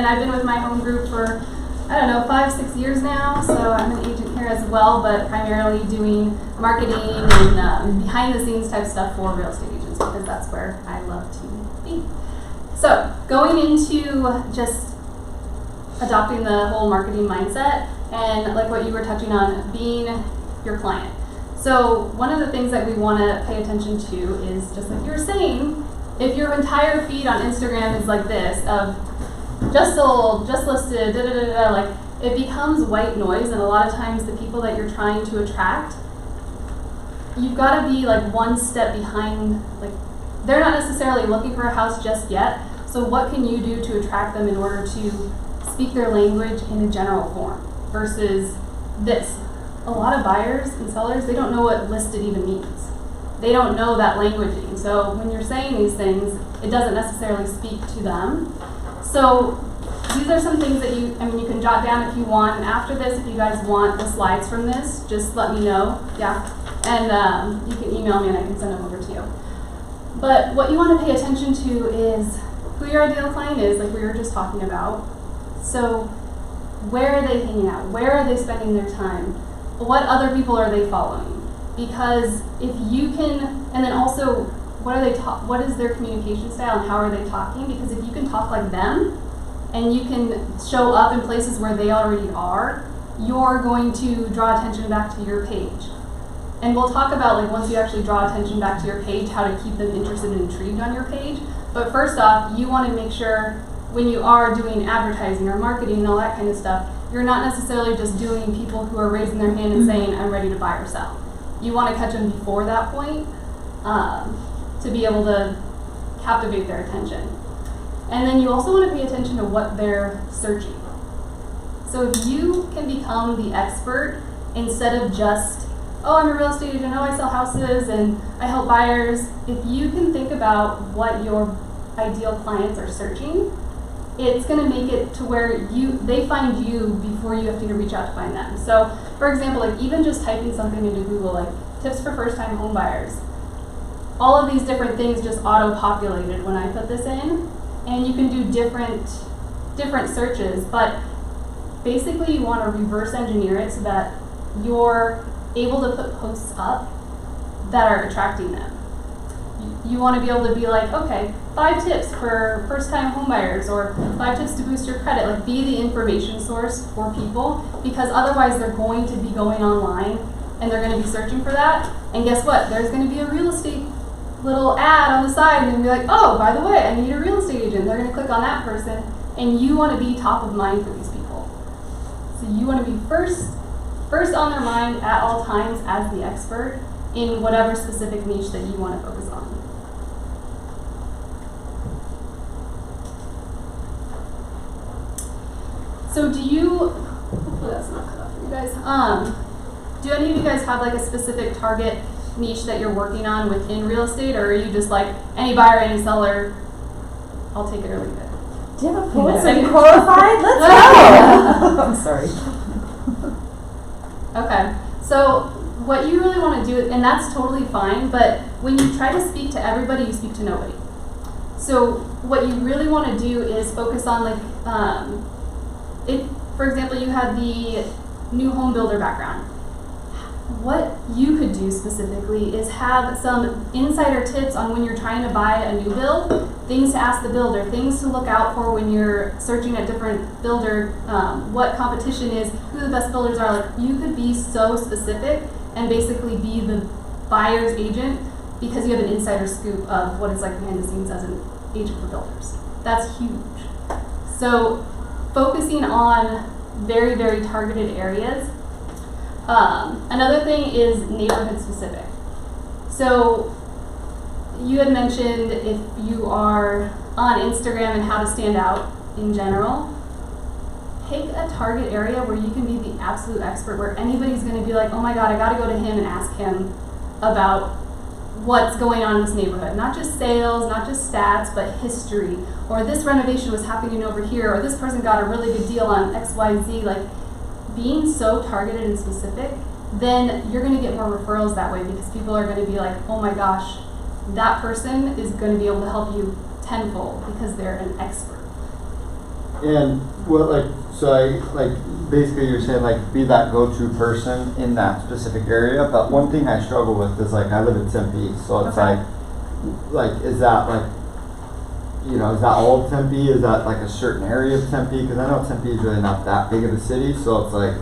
and I've been with my home group for, I don't know, 5-6 years now, so I'm an agent here as well, but primarily doing marketing and behind the scenes type stuff for real estate agents because that's where I love to be. So going into just adopting the whole marketing mindset and like what you were touching on, being your client. So one of the things that we want to pay attention to is, just like you were saying, if your entire feed on Instagram is like this, of just sold, just listed, da da da da, like it becomes white noise, and a lot of times the people that you're trying to attract, you've got to be like one step behind, like they're not necessarily looking for a house just yet, so what can you do to attract them in order to speak their language in a general form versus this. A lot of buyers and sellers, they don't know what listed even means. They don't know that languaging. So when you're saying these things, it doesn't necessarily speak to them. So these are some things that you can jot down if you want. And after this, if you guys want the slides from this, just let me know. Yeah. And you can email me and I can send them over to you. But what you want to pay attention to is who your ideal client is, like we were just talking about. So where are they hanging out? Where are they spending their time? What other people are they following? Because if you can, and then also, what is their communication style and how are they talking? Because if you can talk like them and you can show up in places where they already are, you're going to draw attention back to your page. And we'll talk about, like, once you actually draw attention back to your page, how to keep them interested and intrigued on your page. But first off, you want to make sure when you are doing advertising or marketing and all that kind of stuff, you're not necessarily just doing people who are raising their hand and saying, I'm ready to buy or sell. You want to catch them before that point to be able to captivate their attention. And then you also want to pay attention to what they're searching. So if you can become the expert instead of just, oh, I'm a real estate agent, oh, I sell houses and I help buyers. If you can think about what your ideal clients are searching, it's going to make it to where they find you before you have to reach out to find them. So, for example, like even just typing something into Google, like tips for first-time home buyers, all of these different things just auto-populated when I put this in, and you can do different searches, but basically you want to reverse engineer it so that you're able to put posts up that are attracting them. You want to be able to be like, okay, 5 tips for first-time homebuyers, or 5 tips to boost your credit. Like, be the information source for people, because otherwise they're going to be going online and they're going to be searching for that. And guess what? There's going to be a real estate little ad on the side, and they'll be like, oh, by the way, I need a real estate agent. They're going to click on that person, and you want to be top of mind for these people. So you want to be first on their mind at all times as the expert in whatever specific niche that you want to focus on. So hopefully that's not cut off for you guys. Do any of you guys have like a specific target niche that you're working on within real estate, or are you just like, any buyer, any seller, I'll take it or leave it? Do you have a poet and qualified? Let's go! I'm sorry. Okay, so what you really want to do, and that's totally fine, but when you try to speak to everybody, you speak to nobody. So what you really want to do is focus on like, if, for example, you had the new home builder background, what you could do specifically is have some insider tips on when you're trying to buy a new build, things to ask the builder, things to look out for when you're searching at different builder, what competition is, who the best builders are. Like, you could be so specific and basically be the buyer's agent because you have an insider scoop of what it's like behind the scenes as an agent for builders. That's huge. So focusing on very, very targeted areas. Another thing is neighborhood specific. So you had mentioned if you are on Instagram and how to stand out in general, pick a target area where you can be the absolute expert, where anybody's going to be like, oh my God, I got to go to him and ask him about what's going on in this neighborhood. Not just sales, not just stats, but history. Or this renovation was happening over here, or this person got a really good deal on XYZ. Like, being so targeted and specific, then you're going to get more referrals that way, because people are going to be like, oh my gosh, that person is going to be able to help you tenfold because they're an expert. And what, like, so basically you're saying like be that go-to person in that specific area, but one thing I struggle with is like I live in Tempe, so it's Okay. like is that like, you know, is that all of Tempe? Is that like a certain area of Tempe? Because I know Tempe is really not that big of a city, so it's like,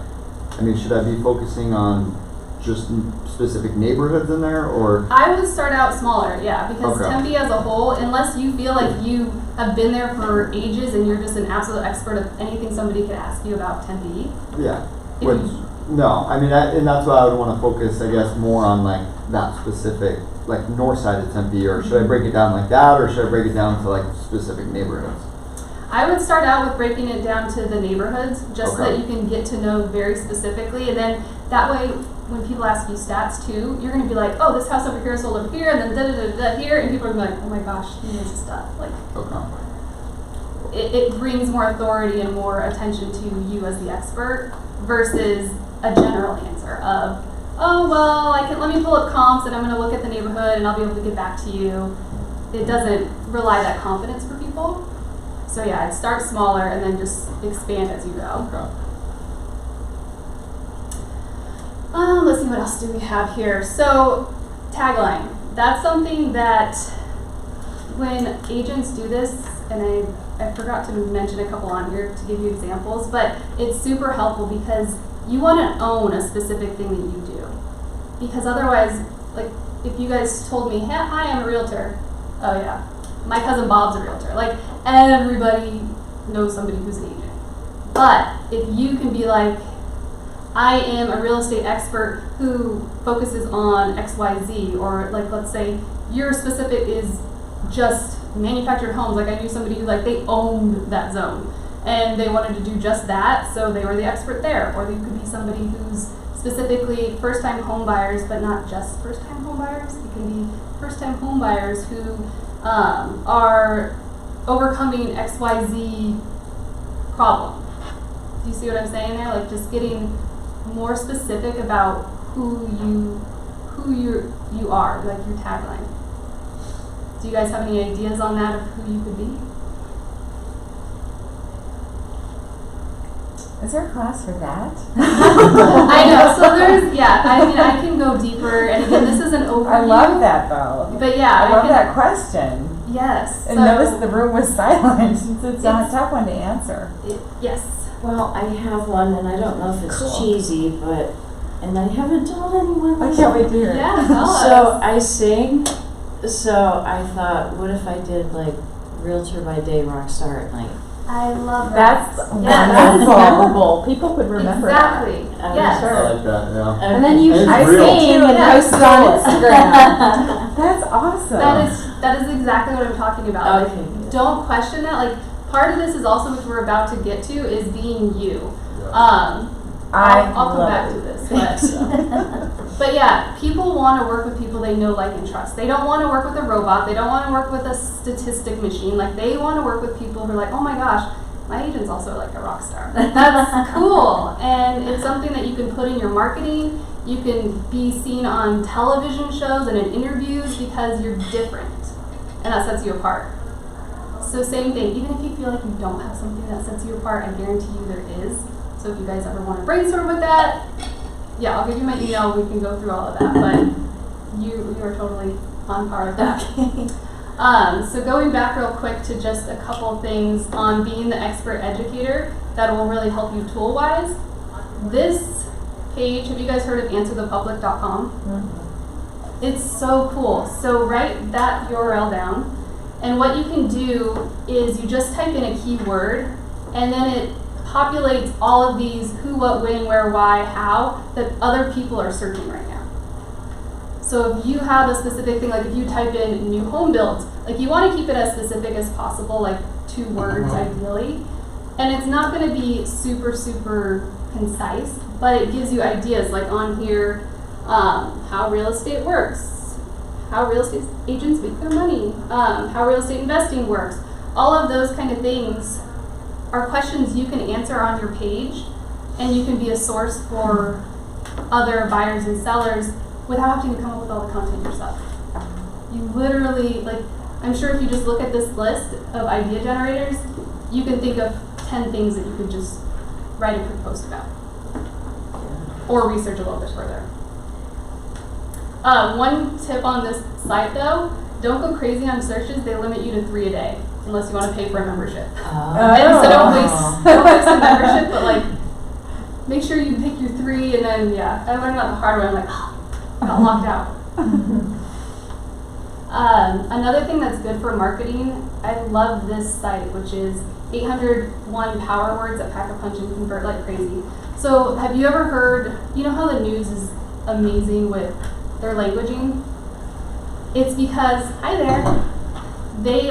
I mean, should I be focusing on just specific neighborhoods in there, or? I would start out smaller, yeah, because Okay. Tempe as a whole, unless you feel like you have been there for ages and you're just an absolute expert of anything somebody could ask you about Tempe. Yeah. If Which, you- no, I mean, and that's why I would want to focus, I guess, more on like that specific, like north side of Tempe, or should I break it down like that, or should I break it down to like specific neighborhoods? I would start out with breaking it down to the neighborhoods, just so Okay. that you can get to know very specifically, and then that way, when people ask you stats too, you're gonna be like, oh, this house over here sold over here, and then da da da da here, and people are gonna be like, oh my gosh, he knows his stuff. Like, Okay. it brings more authority and more attention to you as the expert versus a general answer of, oh well, let me pull up comps and I'm gonna look at the neighborhood and I'll be able to get back to you. It doesn't rely that confidence for people. So yeah, I'd start smaller and then just expand as you go. Okay. Let's see, what else do we have here? So, tagline. That's something that when agents do this, and I forgot to mention a couple on here to give you examples, but it's super helpful because you want to own a specific thing that you do. Because otherwise, like, if you guys told me, hey, hi, I'm a realtor. Oh yeah, my cousin Bob's a realtor. Like, everybody knows somebody who's an agent. But if you can be like, I am a real estate expert who focuses on XYZ, or like, let's say your specific is just manufactured homes. Like, I knew somebody who, like, they owned that zone and they wanted to do just that, so they were the expert there. Or they could be somebody who's specifically first-time home buyers, but not just first-time home buyers. It can be first-time home buyers who are overcoming XYZ problem. Do you see what I'm saying there? Like, just getting more specific about who you are, like your tagline. Do you guys have any ideas on that of who you could be? Is there a class for that? I know. So there's, yeah. I mean, I can go deeper, and again, this is an overview. I love that though. But yeah, I love can, that question. Yes. And so, notice the room was silent. It's not a It's- tough one to answer. Yes. Well, I have one, and I don't know if it's Cool. cheesy, and I haven't told anyone. I can't wait to hear it. Yeah. Tell So us. I sing. So I thought, what if I did like realtor by day, rock star at night? I love that. That's Yeah. that's memorable. People could remember Exactly. I'm Yes. sure. I like that, yeah. And then you And I it's real. sing and Yeah. post it on Instagram. That's awesome. That is exactly what I'm talking about. Okay. Like, don't question that. Like, part of this is also, which we're about to get to, is being you. Yeah. I'll come love back it. to this, but yeah, people want to work with people they know, like, and trust. They don't want to work with a robot. They don't want to work with a statistic machine. Like, they want to work with people who are like, oh my gosh, my agent's also like a rock star. That's cool, and it's something that you can put in your marketing. You can be seen on television shows and in interviews because you're different, and that sets you apart. So same thing, even if you feel like you don't have something that sets you apart, I guarantee you there is. So if you guys ever want to brainstorm with that, yeah, I'll give you my email, we can go through all of that, but you are totally on par with that. So going back real quick to just a couple things on being the expert educator that will really help you tool-wise. This page, have you guys heard of answerthepublic.com? Mm-hmm. It's so cool. So write that URL down, and what you can do is you just type in a keyword, and then it populates all of these who, what, when, where, why, how that other people are searching right now. So if you have a specific thing, like if you type in new home builds, like you want to keep it as specific as possible, like 2 words ideally. And it's not going to be super, super concise, but it gives you ideas, like on here, how real estate works, how real estate agents make their money, how real estate investing works. All of those kind of things are questions you can answer on your page, and you can be a source for other buyers and sellers without having to come up with all the content yourself. You literally, like, I'm sure if you just look at this list of idea generators, you can think of 10 things that you could just write a quick post about or research a little bit further. One tip on this site though, don't go crazy on searches. They limit you to 3 a day unless you want to pay for a membership. And so don't waste the membership, but like make sure you pick your 3 and then I learned that the hard way. I'm like, got locked out. Another thing that's good for marketing, I love this site, which is 801 power words that pack a punch and convert like crazy. So have you ever heard, you know how the news is amazing with their languaging? It's because, hi there, they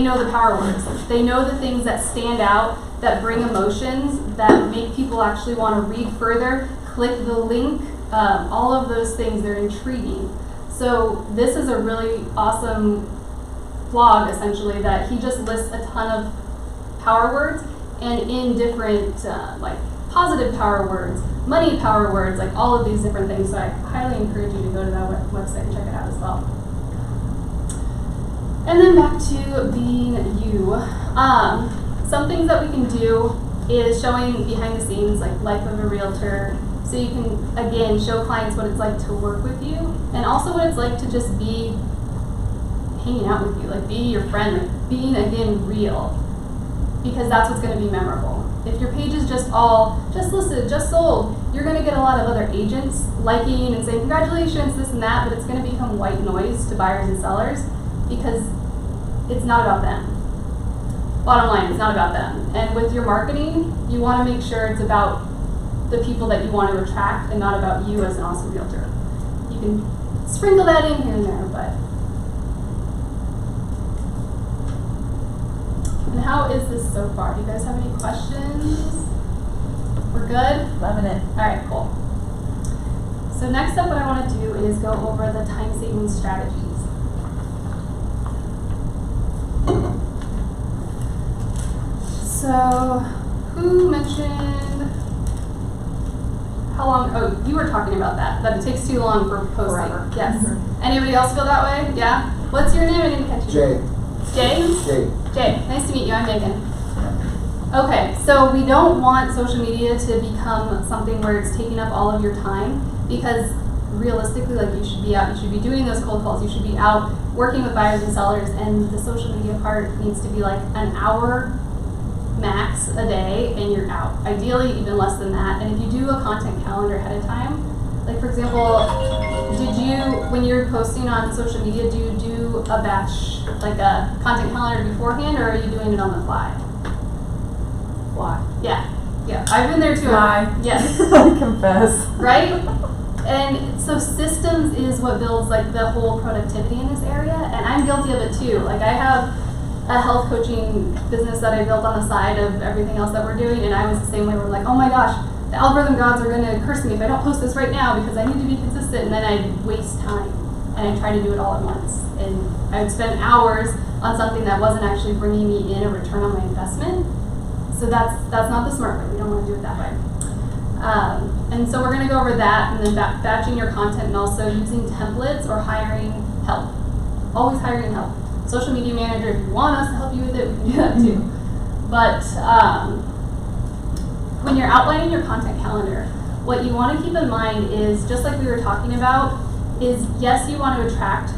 know the power words. They know the things that stand out, that bring emotions, that make people actually want to read further, click the link, all of those things, they're intriguing. So this is a really awesome blog, essentially, that he just lists a ton of power words, and in different, like positive power words, money power words, like all of these different things. So I highly encourage you to go to that website and check it out as well. And then back to being you. Some things that we can do is showing behind the scenes, like life of a realtor, so you can, again, show clients what it's like to work with you, and also what it's like to just be hanging out with you, like be your friend, like being, again, real, because that's what's going to be memorable. If your page is just all, just listed, just sold, you're going to get a lot of other agents liking and saying, congratulations, this and that, but it's going to become white noise to buyers and sellers, because it's not about them. Bottom line, it's not about them. And with your marketing, you want to make sure it's about the people that you want to attract and not about you as an awesome realtor. You can sprinkle that in here and there, but. And how is this so far? Do you guys have any questions? We're good? Loving it. All right, cool. So next up, what I want to do is go over the time-saving strategies. So, who mentioned how long? Oh, you were talking about that it takes too long for posting. Forever. Yes. Anybody else feel that way? Yeah? What's your name? I didn't catch you. Jay. Jay? Jay. Jay, nice to meet you. I'm Megan. Okay, so we don't want social media to become something where it's taking up all of your time, because realistically, like, you should be out, you should be doing those cold calls, you should be out working with buyers and sellers, and the social media part needs to be like an hour max a day and you're out. Ideally even less than that. And if you do a content calendar ahead of time, like for example, when you're posting on social media, do you do a batch, like a content calendar beforehand, or are you doing it on the fly? Why? Yeah. I've been there too. Why? Yes. I confess. Right? And so systems is what builds like the whole productivity in this area, and I'm guilty of it too. Like I have a health coaching business that I built on the side of everything else that we're doing, and I was the same way. We're like, oh my gosh, the algorithm gods are gonna curse me if I don't post this right now because I need to be consistent, and then I'd waste time and I'd try to do it all at once. And I would spend hours on something that wasn't actually bringing me in a return on my investment. So that's not the smart way. We don't want to do it that way. And so we're going to go over that, and then batching your content, and also using templates or hiring help. Always hiring help. Social media manager, if you want us to help you with it, we can do that too. But when you're outlining your content calendar, what you want to keep in mind is, just like we were talking about, is yes, you want to attract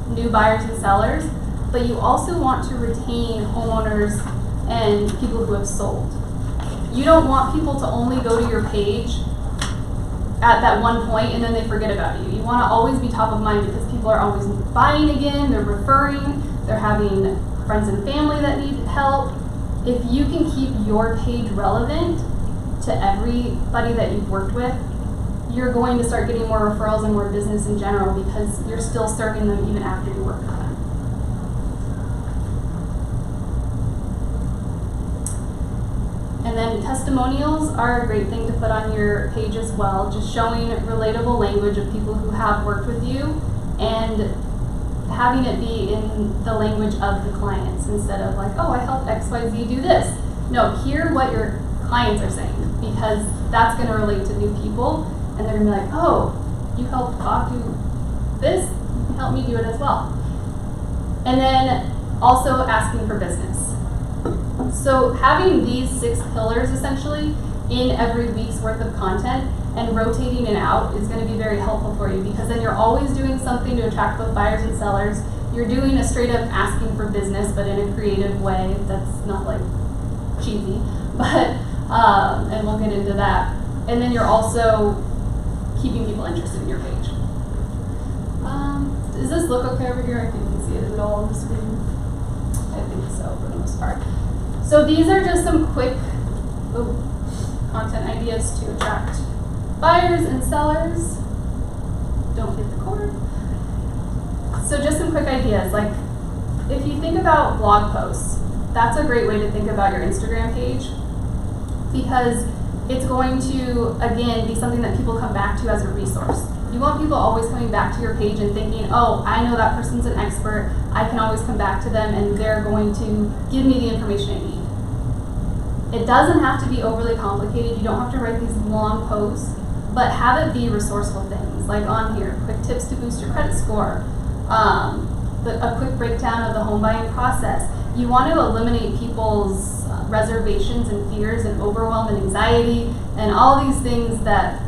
new buyers and sellers, but you also want to retain homeowners and people who have sold. You don't want people to only go to your page at that one point and then they forget about you. You want to always be top of mind, because people are always buying again, they're referring, they're having friends and family that need help. If you can keep your page relevant to everybody that you've worked with, you're going to start getting more referrals and more business in general, because you're still serving them even after you work with them. And then testimonials are a great thing to put on your page as well, just showing relatable language of people who have worked with you and having it be in the language of the clients instead of like, oh, I helped XYZ do this. No, hear what your clients are saying, because that's going to relate to new people, and they're going to be like, oh, you helped Bob do this, help me do it as well. And then also asking for business. So having these 6 pillars essentially in every week's worth of content and rotating it out is going to be very helpful for you, because then you're always doing something to attract both buyers and sellers. You're doing a straight up asking for business, but in a creative way that's not like cheesy, but and we'll get into that. And then you're also keeping people interested in your page. Does this look okay over here? I think you can see it. Is it all on the screen? I think so for the most part. So these are just some quick content ideas to attract buyers and sellers. Don't hit the cord. So just some quick ideas. Like, if you think about blog posts, that's a great way to think about your Instagram page, because it's going to, again, be something that people come back to as a resource. You want people always coming back to your page and thinking, oh, I know that person's an expert. I can always come back to them and they're going to give me the information I need. It doesn't have to be overly complicated. You don't have to write these long posts, but have it be resourceful things. Like on here, quick tips to boost your credit score, a quick breakdown of the home buying process. You want to eliminate people's reservations and fears and overwhelm and anxiety and all these things that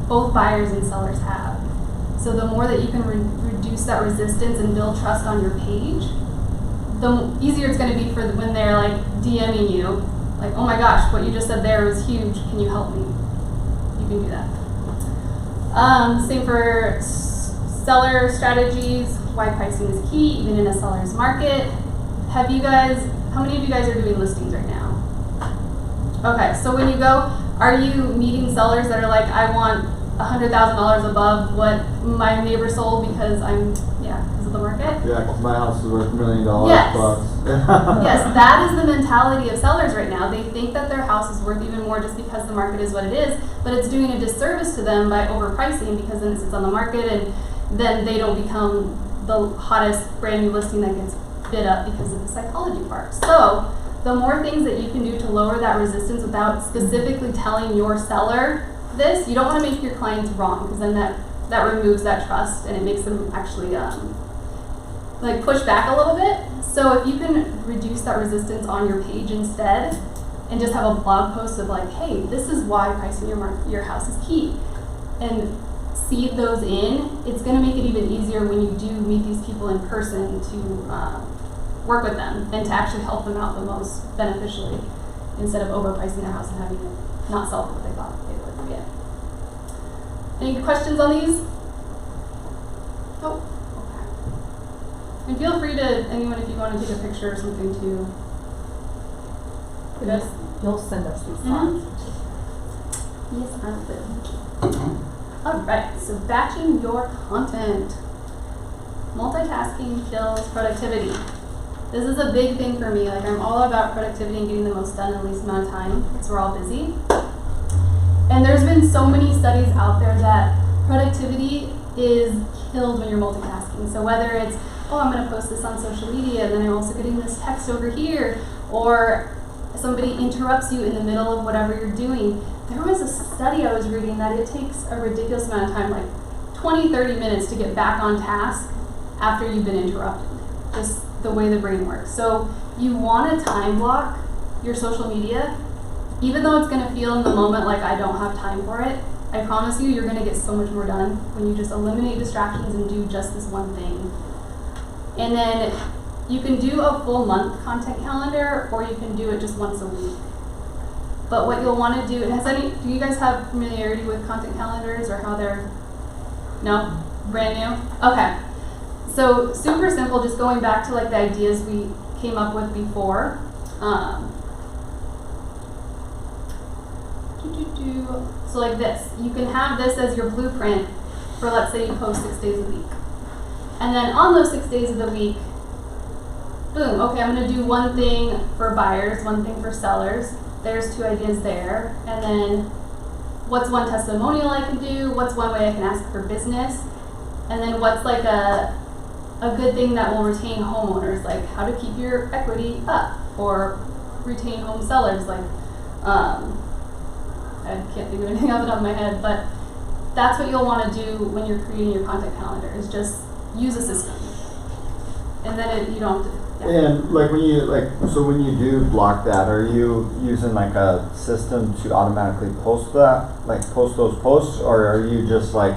both buyers and sellers have. So the more that you can reduce that resistance and build trust on your page, the easier it's going to be for when they're like DMing you, like, oh my gosh, what you just said there was huge, can you help me? You can do that. Same for seller strategies, why pricing is key, even in a seller's market. How many of you guys are doing listings right now? Okay, so when you go, are you meeting sellers that are like, I want $100,000 above what my neighbor sold because because of the market? Yeah, because my house is worth $1 million Yes. plus. Yes, that is the mentality of sellers right now. They think that their house is worth even more just because the market is what it is, but it's doing a disservice to them by overpricing, because then it sits on the market and then they don't become the hottest brand new listing that gets bid up because of the psychology part. So the more things that you can do to lower that resistance without specifically telling your seller this, you don't want to make your clients wrong, because then that removes that trust and it makes them actually like push back a little bit. So if you can reduce that resistance on your page instead and just have a blog post of like, hey, this is why pricing your house is key, and seed those in, it's going to make it even easier when you do meet these people in person to work with them and to actually help them out the most beneficially, instead of overpricing their house and having it not sell for what they thought they would get. Any questions on these? Oh, okay. And feel free to, anyone, if you want to take a picture or something too. You'll send us these slides. Yes, I will. Alright, so batching your content. Multitasking kills productivity. This is a big thing for me. Like, I'm all about productivity and getting the most done in the least amount of time, because we're all busy. And there's been so many studies out there that productivity is killed when you're multitasking. So whether it's, oh, I'm going to post this on social media, and then I'm also getting this text over here, or somebody interrupts you in the middle of whatever you're doing. There was a study I was reading that it takes a ridiculous amount of time, like 20, 30 minutes to get back on task after you've been interrupted. Just the way the brain works. So you want to time block your social media, even though it's going to feel in the moment like I don't have time for it. I promise you, you're going to get so much more done when you just eliminate distractions and do just this one thing. And then you can do a full month content calendar, or you can do it just once a week. But what you'll want to do, do you guys have familiarity with content calendars or how they're, no? Brand new? Okay. So super simple, just going back to like the ideas we came up with before. So like this, you can have this as your blueprint for, let's say you post 6 days a week. And then on those 6 days of the week, boom, okay, I'm going to do one thing for buyers, one thing for sellers. There's 2 ideas there. And then what's one testimonial I can do? What's one way I can ask for business? And then what's like a good thing that will retain homeowners, like how to keep your equity up, or retain home sellers, like I can't think of anything off the top of my head, but that's what you'll want to do when you're creating your content calendar, is just use a system. And then you don't have to, And like when you when you do block that, are you using like a system to automatically post that, like post those posts, or are you just like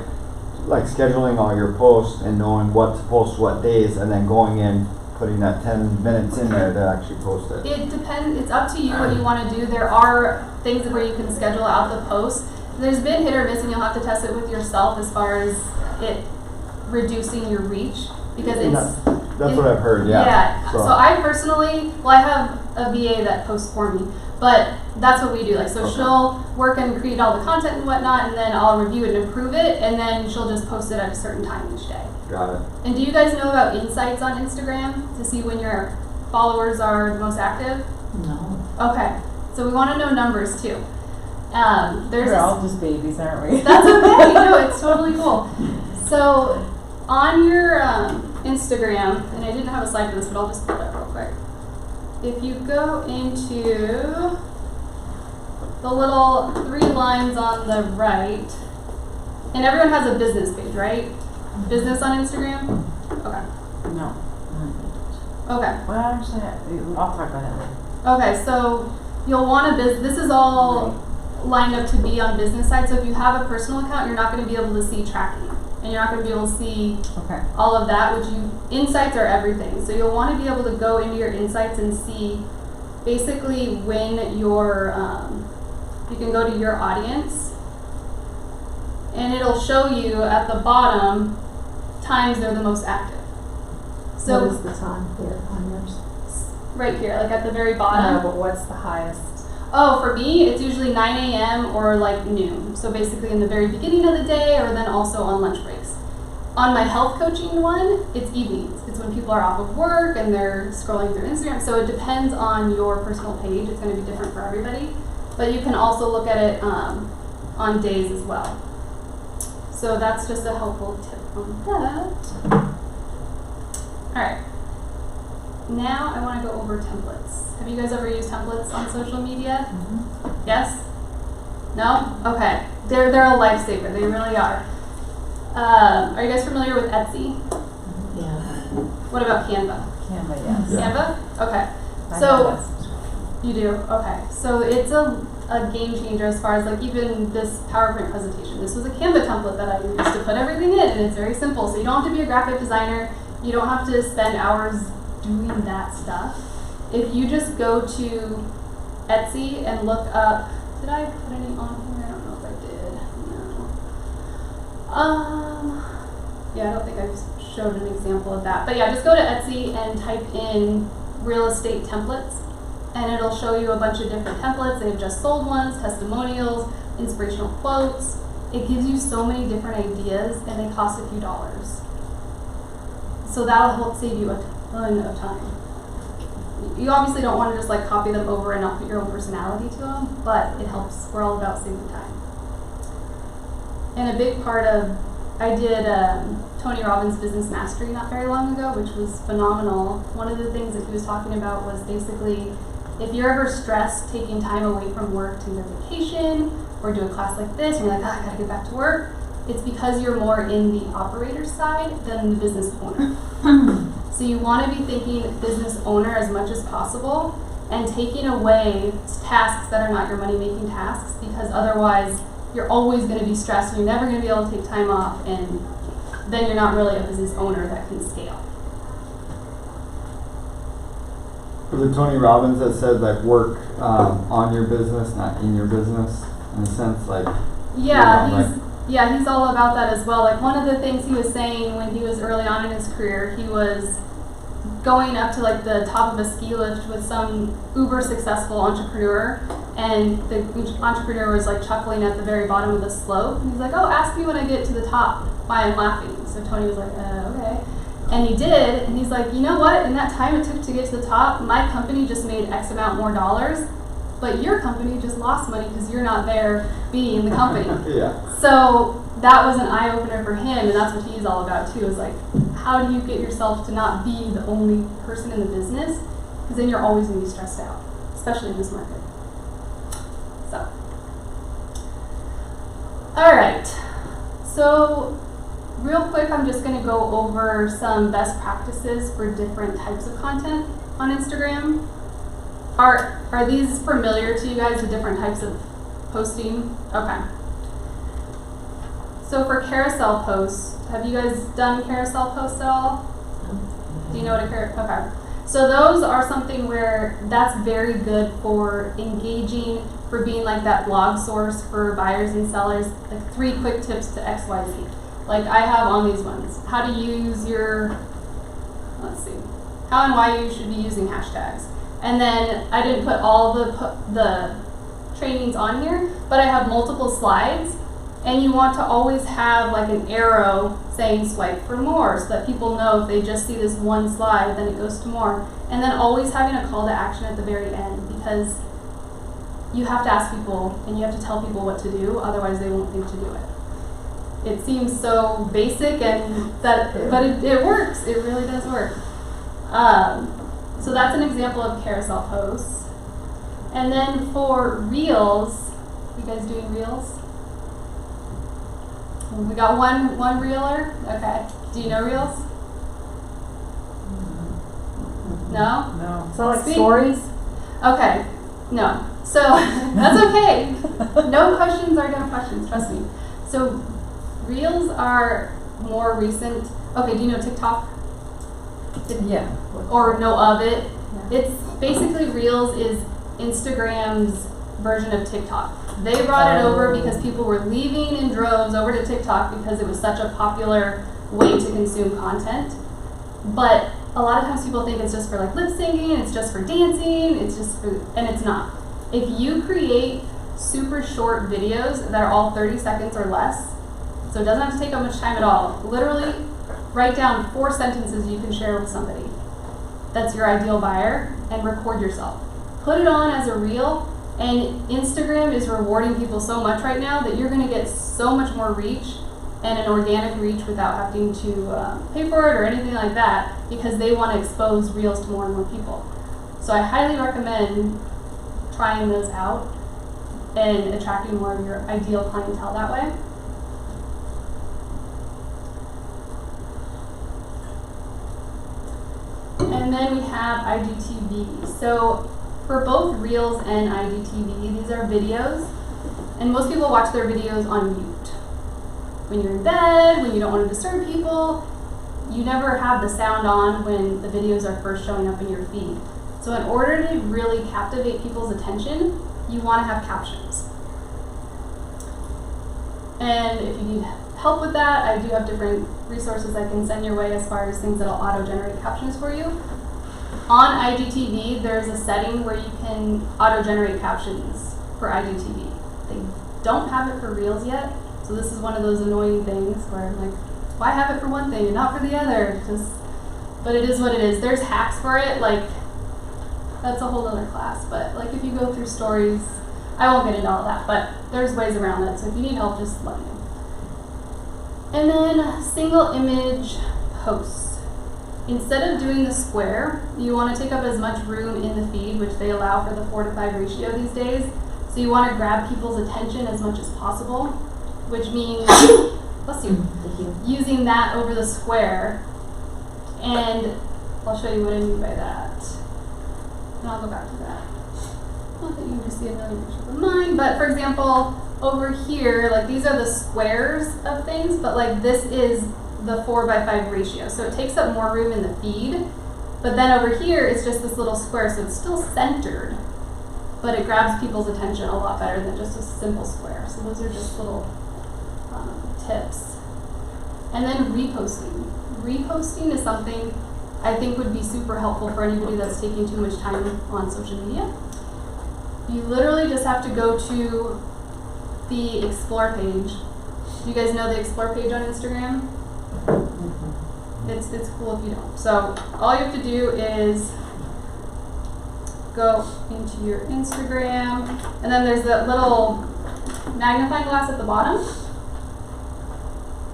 scheduling all your posts and knowing what to post what days, and then going in, putting that 10 minutes in there to actually post it? It depends. It's up to you what you want to do. There are things where you can schedule out the post. There's been hit or miss, and you'll have to test it with yourself as far as it reducing your reach, because That's what I've heard. Yeah. So I personally, I have a VA that posts for me, but that's what we do. Like, so Okay. she'll work and create all the content and whatnot, and then I'll review it and approve it, and then she'll just post it at a certain time each day. Got it. And do you guys know about insights on Instagram to see when your followers are most active? No. Okay, so we want to know numbers too. There's We're all just babies, aren't we? that's okay. No, it's totally cool. So on your Instagram, and I didn't have a slide for this, but I'll just pull it up real quick. If you go into the little 3 lines on the right, and everyone has a business page, right? Business on Instagram? Okay. No. Okay. Well, actually, I'll talk about it later. Okay, so you'll want to this is all lined up to be on business side. So if you have a personal account, you're not going to be able to see tracking, and you're not going to be able to see Okay. all of that, insights are everything. So you'll want to be able to go into your insights and see basically when your, you can go to your audience, and it'll show you at the bottom times they're the most active. So What is the time here on yours? right here, like at the very No, bottom. but what's the highest? Oh, for me, it's usually 9 a.m. or like noon. So basically in the very beginning of the day, or then also on lunch breaks. On my health coaching one, it's evenings. It's when people are off of work and they're scrolling through Instagram. So it depends on your personal page. It's going to be different for everybody. But you can also look at it on days as well. So that's just a helpful tip on that. All right. Now I want to go over templates. Have you guys ever used templates on social media? Mm-hmm. Yes? No? Okay. They're a lifesaver. They really are. Are you guys familiar with Etsy? Yeah. What about Canva? Canva, yes. Yeah. Canva? Okay. I So have that subscription. you do? Okay. So it's a game changer as far as like even this PowerPoint presentation. This was a Canva template that I used to put everything in, and it's very simple. So you don't have to be a graphic designer. You don't have to spend hours doing that stuff. If you just go to Etsy and look up, did I put any on here? I don't know if I did. No. Yeah, I don't think I showed an example of that. But yeah, just go to Etsy and type in real estate templates, and it'll show you a bunch of different templates. They have just sold ones, testimonials, inspirational quotes. It gives you so many different ideas, and they cost a few dollars. So that'll help save you a ton of time. You obviously don't want to just like copy them over and not put your own personality to them, but it helps. We're all about saving time. And a big part of, I did Tony Robbins' Business Mastery not very long ago, which was phenomenal. One of the things that he was talking about was basically, if you're ever stressed taking time away from work to your vacation or do a class like this, and you're like, I gotta get back to work, it's because you're more in the operator side than the business owner. So you want to be thinking business owner as much as possible and taking away tasks that are not your money-making tasks, because otherwise you're always going to be stressed and you're never going to be able to take time off, and then you're not really a business owner that can scale. Was it Tony Robbins that said like work on your business, not in your business, in a sense, like? Yeah, he's all about that as well. Like one of the things he was saying when he was early on in his career, he was going up to like the top of a ski lift with some uber successful entrepreneur, and the entrepreneur was like chuckling at the very bottom of the slope. And he's like, "Oh, ask me when I get to the top why I'm laughing." So Tony was like, "Okay." And he did, and he's like, "You know what? In that time it took to get to the top, my company just made X amount more dollars, but your company just lost money because you're not there being the company." Yeah. So that was an eye-opener for him, and that's what he's all about too, is like, how do you get yourself to not be the only person in the business? Because then you're always going to be stressed out, especially in this market. So, all right. So real quick, I'm just going to go over some best practices for different types of content on Instagram. Are these familiar to you guys, the different types of posting? Okay. So for carousel posts, have you guys done carousel posts at all? Do you know what a carousel? Okay. So those are something where that's very good for engaging, for being like that blog source for buyers and sellers. Like 3 quick tips to XYZ. Like I have on these ones. How to use your, let's see, how and why you should be using hashtags. And then I didn't put all the trainings on here, but I have multiple slides. And you want to always have like an arrow saying swipe for more so that people know if they just see this one slide, then it goes to more. And then always having a call to action at the very end, because you have to ask people and you have to tell people what to do, otherwise they won't think to do it. It seems so basic and but it works. It really does work. So that's an example of carousel posts. And then for reels, you guys doing reels? We got one reeler. Okay. Do you know reels? No? No. So like Speak. stories? Okay. No. So that's okay. No questions are no questions, trust me. So reels are more recent. Okay, do you know TikTok? Yeah. Or know of it? Yeah. It's basically reels is Instagram's version of TikTok. They brought it over because people were leaving in droves over to TikTok because it was such a popular way to consume content. But a lot of times people think it's just for like lip syncing, it's just for dancing, it's just for, and it's not. If you create super short videos that are all 30 seconds or less, so it doesn't have to take up much time at all, literally write down 4 sentences you can share with somebody that's your ideal buyer and record yourself. Put it on as a reel. And Instagram is rewarding people so much right now that you're going to get so much more reach and an organic reach without having to pay for it or anything like that, because they want to expose reels to more and more people. So I highly recommend trying those out and attracting more of your ideal clientele that way. And then we have IGTV. So for both Reels and IGTV, these are videos, and most people watch their videos on mute. When you're in bed, when you don't want to disturb people, you never have the sound on when the videos are first showing up in your feed. So in order to really captivate people's attention, you want to have captions. And if you need help with that, I do have different resources I can send your way as far as things that'll auto-generate captions for you. On IGTV, there's a setting where you can auto-generate captions for IGTV. They don't have it for Reels yet, so this is one of those annoying things where I'm like, why have it for one thing and not for the other? But it is what it is. There's hacks for it, like, that's a whole other class, but like if you go through stories, I won't get into all that, but there's ways around that, so if you need help, just let me know. And then single image posts. Instead of doing the square, you want to take up as much room in the feed, which they allow for the 4:5 ratio these days. So you want to grab people's attention as much as possible, which means, bless you, using that over the square. And I'll show you what I mean by that. And I'll go back to that. Not that you can just see a million pictures of mine, but for example, over here, like these are the squares of things, but like this is the 4:5 ratio. So it takes up more room in the feed, but then over here it's just this little square, so it's still centered, but it grabs people's attention a lot better than just a simple square. So those are just little tips. And then reposting. Reposting is something I think would be super helpful for anybody that's taking too much time on social media. You literally just have to go to the Explore page. Do you guys know the Explore page on Instagram? It's cool if you don't. So all you have to do is go into your Instagram, and then there's that little magnifying glass at the bottom,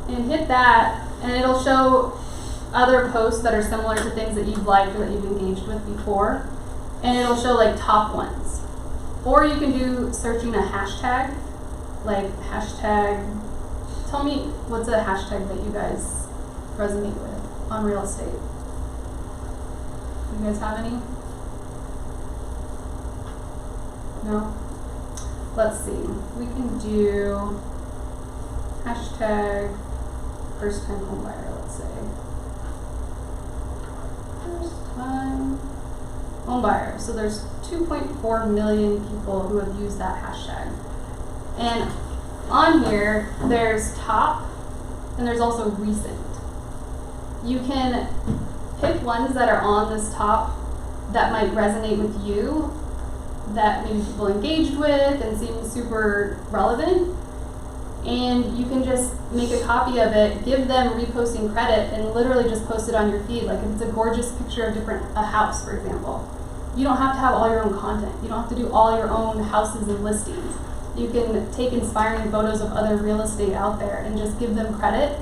and hit that, and it'll show other posts that are similar to things that you've liked or that you've engaged with before, and it'll show like top ones. Or you can do searching a hashtag, like hashtag tell me what's a hashtag that you guys resonate with on real estate? You guys have any? No? Let's see. We can do hashtag first time home buyer, let's say. First time home buyer. So there's 2.4 million people who have used that hashtag. And on here, there's top and there's also recent. You can pick ones that are on this top that might resonate with you, that maybe people engaged with and seem super relevant. And you can just make a copy of it, give them reposting credit, and literally just post it on your feed. Like if it's a gorgeous picture of a house, for example. You don't have to have all your own content. You don't have to do all your own houses and listings. You can take inspiring photos of other real estate out there and just give them credit.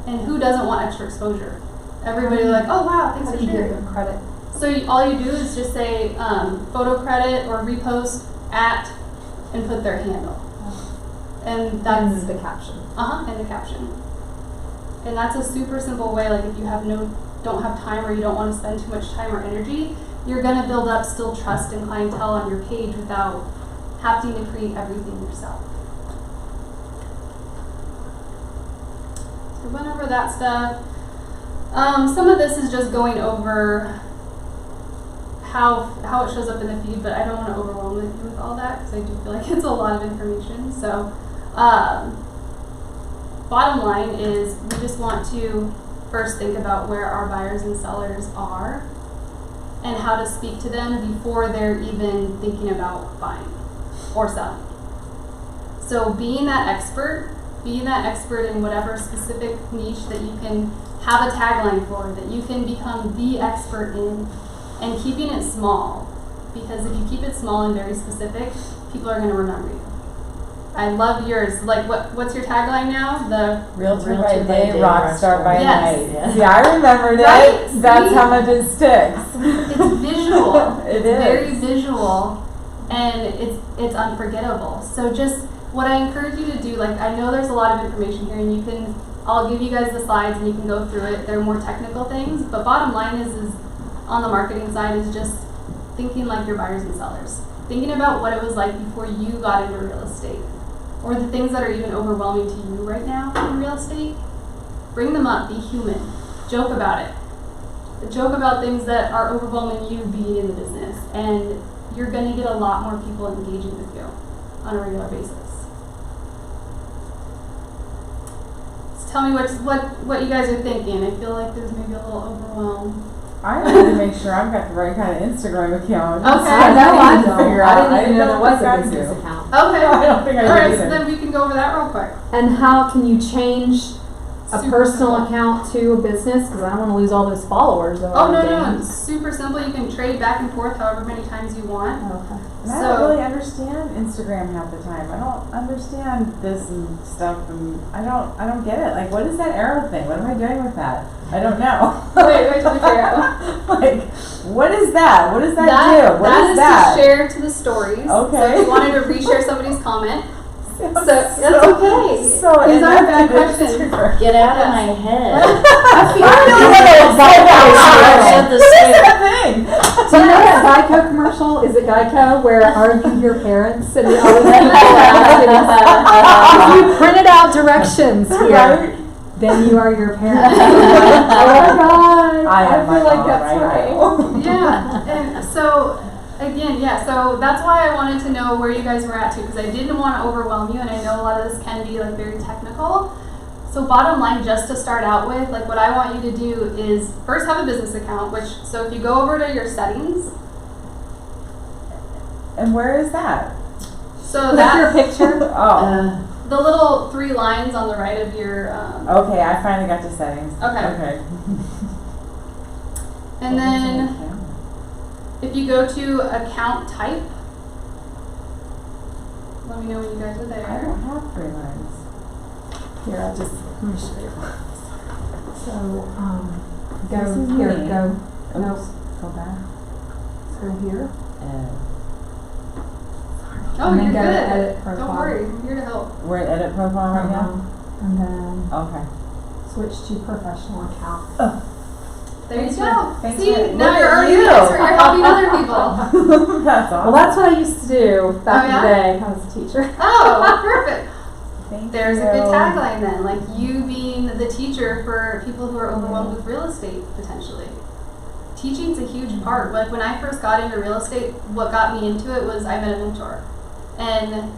And who doesn't want extra exposure? Everybody like, oh wow, thanks How for do you give sharing. them credit? So all you do is just say photo credit or repost at and put their handle. And that's And the caption. in the caption. And that's a super simple way, like if you don't have time or you don't want to spend too much time or energy, you're gonna build up still trust and clientele on your page without having to create everything yourself. So we went over that stuff. Some of this is just going over how it shows up in the feed, but I don't want to overwhelm you with all that because I do feel like it's a lot of information. So bottom line is we just want to first think about where our buyers and sellers are and how to speak to them before they're even thinking about buying or selling. So being that expert in whatever specific niche that you can have a tagline for, that you can become the expert in, and keeping it small, because if you keep it small and very specific, people are going to remember you. I love yours. Like, what's your tagline now? The Realtor by day, rock star by Yes. night. Yeah. See, I remembered Right? it. That's See? how much it sticks. It's visual. It It's is. very visual, and it's unforgettable. So just what I encourage you to do, like I know there's a lot of information here, and I'll give you guys the slides and you can go through it. They're more technical things, but bottom line is on the marketing side is just thinking like your buyers and sellers. Thinking about what it was like before you got into real estate, or the things that are even overwhelming to you right now in real estate. Bring them up, be human, joke about it. Joke about things that are overwhelming you being in the business, and you're gonna get a lot more people engaging with you on a regular basis. So tell me what you guys are thinking. I feel like there's maybe a little overwhelm. I need to make sure I've got the right kind of Instagram account. Okay. I know I don't. can figure I out. didn't even know there don't was think a I business do. account. Okay. I don't think I do Alright, so either. then we can go over that real quick. And how can you change a Super personal simple. account to a business? Because I don't want to lose all those followers that Oh are no, gained. it's super simple. You can trade back and forth however many times you want. Okay. And I don't really understand Instagram half the time. I don't understand this and stuff, and I don't get it. Like, what is that arrow thing? What am I doing with that? I don't know. Wait till we figure out. Like, what is that? What does that do? What that is that? to share to the stories. So Okay. if you wanted to reshare somebody's comment, So that's okay. So These aren't bad inactive questions. Instagram. Get out of my head. I feel Shut the What is stick. that thing? Do you know that Geico commercial? Is it Geico where are you your parents? And it always people ask, if you printed out directions here, Right? then you are your parents. Oh my god! I am my feel like mom that's right right. Yeah, and so again, so that's why I wanted to know where you guys were at too, because I didn't want to overwhelm you, and I know a lot of this can be like very technical. So bottom line, just to start out with, like what I want you to do is first have a business account, so if you go over to your settings, And where is that? so Click your that picture. Oh, the little 3 lines on the right of your, okay. I finally got to settings. Okay. Okay. and then if you go to account type, let me know when you guys are I there. don't have 3 lines. Here, I'll just let me show you. So, This is go here. me. Go. No, Oops. Go back. go here. Oh, And then you're go to good. edit profile. Don't worry, I'm here to help. We're at edit profile right now. and then Okay. switch to professional account. There you Thanks go. for- thanks See, for- now look you're at already you. an expert. You're helping other people. That's awesome. Well, that's what I used to do back in yeah? the day. I was a teacher. Oh, perfect. Thank There's a you. good tagline then, like you being the teacher for people who are overwhelmed with real estate potentially. Teaching's a huge part. Like when I first got into real estate, what got me into it was I met a mentor. And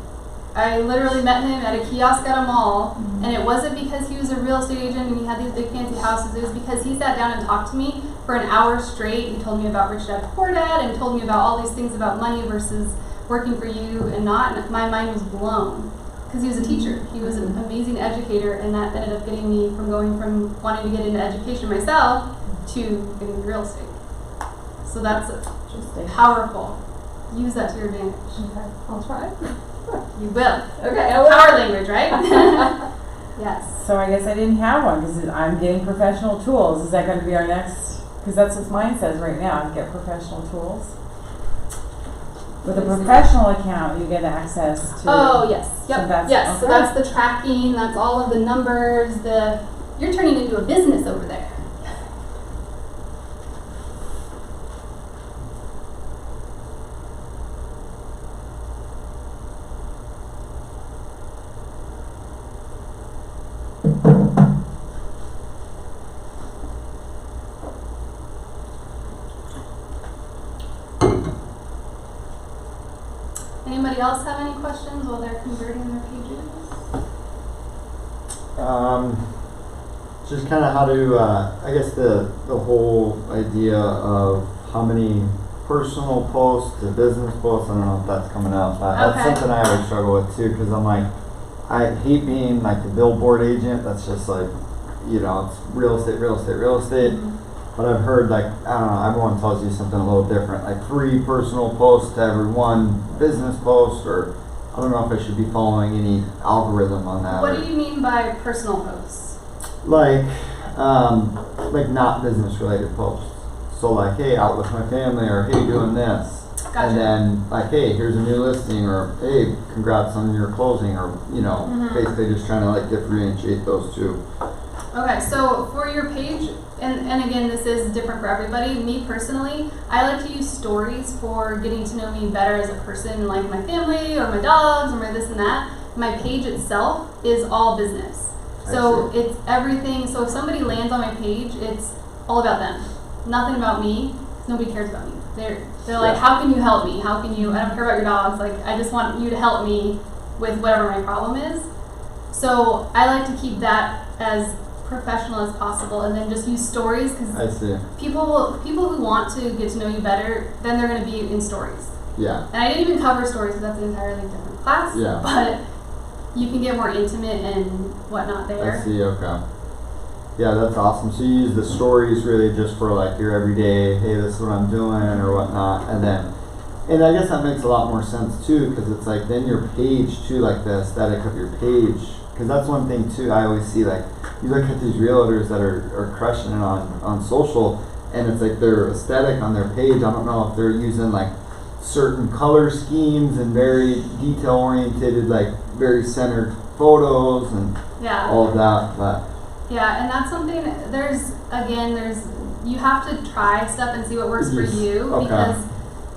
I literally met him at a kiosk at a mall, and it wasn't because he was a real estate agent and he had these big fancy houses. It was because he sat down and talked to me for an hour straight. He told me about Rich Dad Poor Dad and told me about all these things about money versus working for you and not. And my mind was blown because he was a teacher. He was an amazing educator, and that ended up getting me from going from wanting to get into education myself to getting into real estate. So that's Interesting. powerful. Use that to your advantage. Okay, I'll try. You will. Okay, Power language, right? Yes. So I guess I didn't have one because I'm getting professional tools. Is that going to be our next? Because that's what mine says right now. Get professional tools. With a professional account, you get access to. Oh yes. Yep. So that's- yes. So okay. that's the tracking. That's all of the numbers. You're turning into a business over there. Anybody else have any questions while they're converting their pages? Just kind of how to, I guess the whole idea of how many personal posts to business posts, I don't know if that's coming up, but that's Okay. something I always struggle with too, because I'm like, I hate being like the billboard agent. That's just like, it's real estate, real estate, real estate. But I've heard like, I don't know, everyone tells you something a little different, like 3 personal posts to every 1 business post, or I don't know if I should be following any algorithm on that. What or- do you mean by personal posts? like not business related posts. So like, hey, out with my family, or hey, doing this. Gotcha. And then like, hey, here's a new listing, or hey, congrats on your closing, or basically just trying to like differentiate those two. Okay, so for your page, and again, this is different for everybody. Me personally, I like to use stories for getting to know me better as a person, like my family or my dogs or my this and that. My page itself is all business. So it's everything. So if somebody lands on my page, it's all about them. Nothing about me. Nobody cares about me. They're like, how can you help me? How can you? I don't care about your dogs. Like, I just want you to help me with whatever my problem is. So I like to keep that as professional as possible, and then just use stories because I see. people who want to get to know you better, then they're going to be in stories. Yeah. And I didn't even cover stories because that's an entirely different class. Yeah. But you can get more intimate and whatnot there. I see. Okay. Yeah, that's awesome. So you use the stories really just for like your everyday, hey, this is what I'm doing or whatnot, and I guess that makes a lot more sense too, because it's like then your page too, like the aesthetic of your page, because that's one thing too. I always see like you look at these realtors that are crushing it on social, and it's like their aesthetic on their page. I don't know if they're using like certain color schemes and very detail oriented, like very centered photos and Yeah. all of that, but. Yeah, and that's something, you have to try stuff and see what works for Yes. you, Okay. because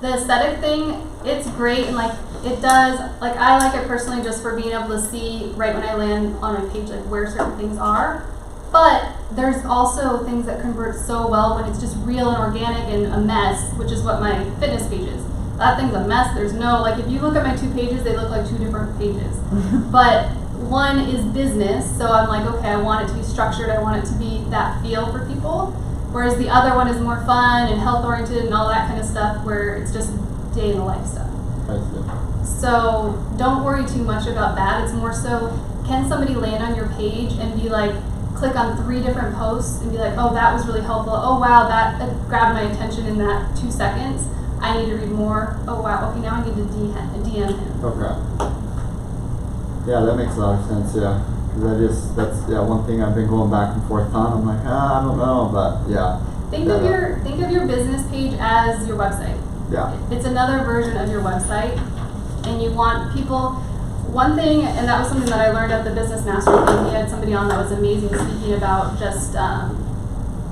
the aesthetic thing, it's great, and like, it does, like, I like it personally just for being able to see right when I land on my page, like, where certain things are, but there's also things that convert so well when it's just real and organic and a mess, which is what my fitness page is. That thing's a mess. There's no, like, if you look at my 2 pages, they look like 2 different pages. But one is business, so I'm like, okay, I want it to be structured. I want it to be that feel for people. Whereas the other one is more fun and health oriented and all that kind of stuff, where it's just day in the life stuff. I see. So don't worry too much about that. It's more so, can somebody land on your page and be like, click on 3 different posts and be like, oh, that was really helpful. Oh, wow, that grabbed my attention in that 2 seconds. I need to read more. Oh, wow, okay, now I need to DM him. Okay. Yeah, that makes a lot of sense, yeah. Because that's one thing I've been going back and forth on. I'm like, I don't know, but yeah. Think of your business page as your website. Yeah. It's another version of your website, and you want people. one thing, and that was something that I learned at the Business Mastery thing. He had somebody on that was amazing speaking about just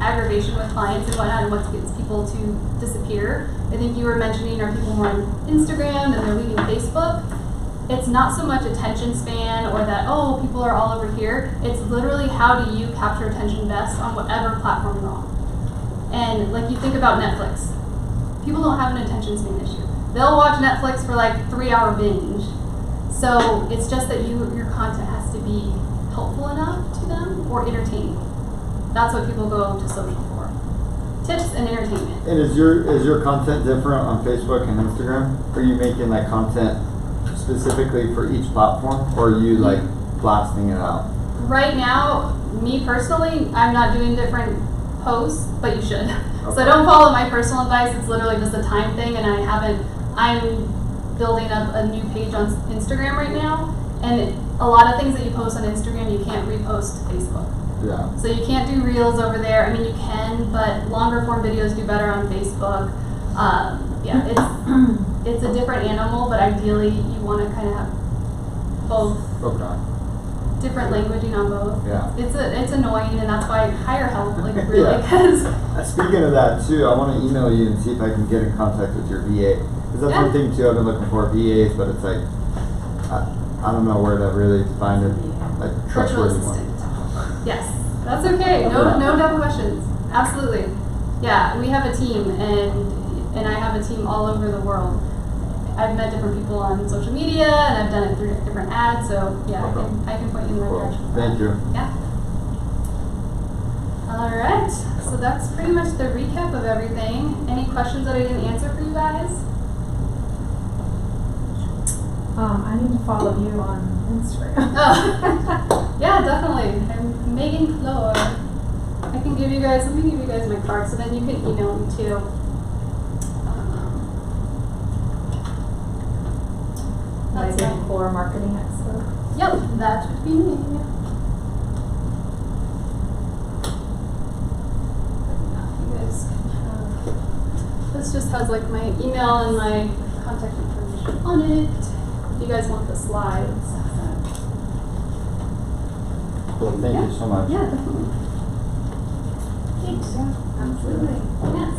aggravation with clients and whatnot and what gets people to disappear. I think you were mentioning are people more on Instagram and they're leaving Facebook. It's not so much attention span or that, oh, people are all over here. It's literally how do you capture attention best on whatever platform you're on. And like you think about Netflix. People don't have an attention span issue. They'll watch Netflix for like 3-hour binge. So it's just that your content has to be helpful enough to them or entertaining. That's what people go to social for. Tips and entertainment. And is your content different on Facebook and Instagram? Are you making like content specifically for each platform, or are you like blasting it out? Right now, me personally, I'm not doing different posts, but you should. Okay. So don't follow my personal advice. It's literally just a time thing, and I'm building up a new page on Instagram right now, and a lot of things that you post on Instagram, you can't repost to Facebook. Yeah. So you can't do reels over there. I mean, you can, but longer form videos do better on Facebook. Yeah, it's a different animal, but ideally you want to kind of have both Okay. different languaging on both. Yeah. It's annoying, and that's why I hire help, like really, because Speaking of that too, I want to email you and see if I can get in contact with your VA. Because that's Yeah. one thing too, I've been looking for VAs, but it's like, I don't know where to really find it, like virtual trustworthy one. assistant. Yes, that's okay. No dumb questions. Absolutely. Yeah, we have a team, and I have a team all over the world. I've met different people on social media, and I've done it through different ads. So yeah, I can point you in the right Cool. direction. Thank you. Yeah. All right. So that's pretty much the recap of everything. Any questions that I didn't answer for you guys? I need to follow you on Instagram. Oh, yeah, definitely. I'm Megan Flor. I can give you guys, let me give you guys my card so then you can email me too. That's Megan my, Core Marketing Expert. yep, that would be me. You guys can have, this just has like my email and my contact information on it. If you guys want the slides. Cool. Thank you so much. Yeah, definitely. Thanks. Yeah, absolutely. Yes.